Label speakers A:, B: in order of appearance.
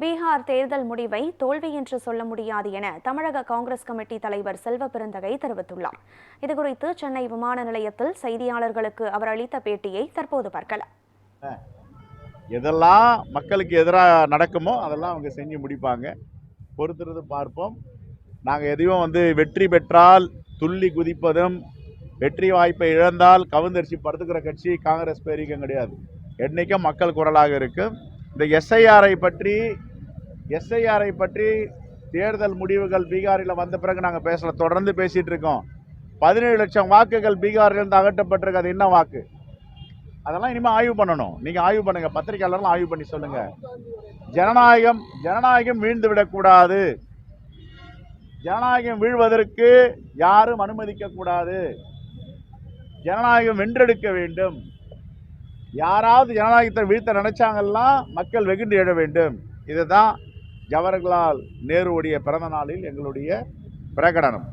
A: பீகார் தேர்தல் முடிவை தோல்வி என்று சொல்ல முடியாது என தமிழக காங்கிரஸ் கமிட்டி தலைவர் செல்வ பெருந்தகை தெரிவித்துள்ளார். இதுகுறித்து சென்னை விமான நிலையத்தில் செய்தியாளர்களுக்கு அவர் அளித்த பேட்டியை தற்போது பார்க்கலாம்.
B: எதெல்லாம் மக்களுக்கு எதிராக நடக்குமோ அதெல்லாம் அவங்க செஞ்சு முடிப்பாங்க. பொறுத்திருந்து பார்ப்போம். நாங்கள் எதையும் வெற்றி பெற்றால் துள்ளி குதிப்பதும், வெற்றி வாய்ப்பை இழந்தால் கவுந்தரிசி படுத்துக்கிற கட்சி காங்கிரஸ் பேரிக்கம் கிடையாது. என்னைக்கும் மக்கள் குரலாக இருக்கும். இந்த எஸ்ஐஆரை பற்றி தேர்தல் முடிவுகள் பீகாரில் வந்த பிறகு நாங்கள் பேசல, தொடர்ந்து பேசிட்டு இருக்கோம். 17 லட்சம் வாக்குகள் பீகாரிலிருந்து அகற்றப்பட்டிருக்கு. அது என்ன வாக்கு? அதெல்லாம் இனிமேல் ஆய்வு பண்ணணும். நீங்கள் ஆய்வு பண்ணுங்க, பத்திரிகையாளர்கள் ஆய்வு பண்ணி சொல்லுங்க. ஜனநாயகம் வீழ்ந்து விடக்கூடாது. ஜனநாயகம் வீழ்வதற்கு யாரும் அனுமதிக்க கூடாது. ஜனநாயகம் வென்றெடுக்க வேண்டும். யாராவது ஜனநாயகத்தை வீழ்த்த நினைச்சாங்கன்னா மக்கள் வெகுண்டு எழ வேண்டும். இதுதான் ஜவஹர்லால் நேருவுடைய பிறந்த நாளில் எங்களுடைய பிரகடனம்.